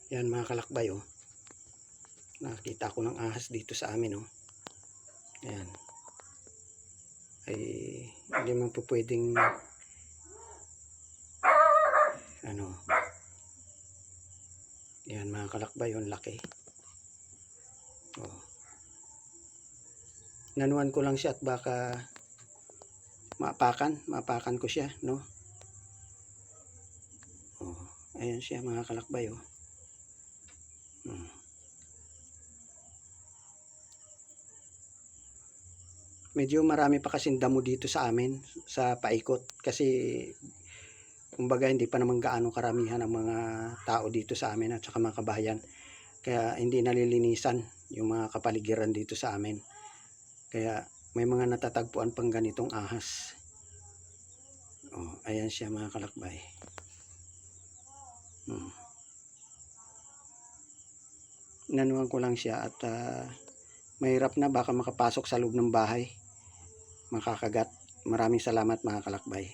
Yan mga kalakbay, oh. Nakakita ko ng ahas dito sa amin, oh. Ayan. Ay hindi man po pwedeng ano. Yan mga kalakbay, yung laki. Oh. Nanuan ko lang siya at baka mapakan ko siya, no? Oh, ayan siya mga kalakbay, oh. Medyo marami pa kasing damo dito sa amin sa paikot kasi kumbaga hindi pa naman gaano karamihan ang mga tao dito sa amin at saka mga kabahayan, kaya hindi nalilinisan yung mga kapaligiran dito sa amin, kaya may mga natatagpuan pang ganitong ahas. Oh, ayan siya mga kalakbay. Nanuhan ko lang siya at mahirap na baka makapasok sa loob ng bahay, makakagat. Maraming salamat mga kalakbay.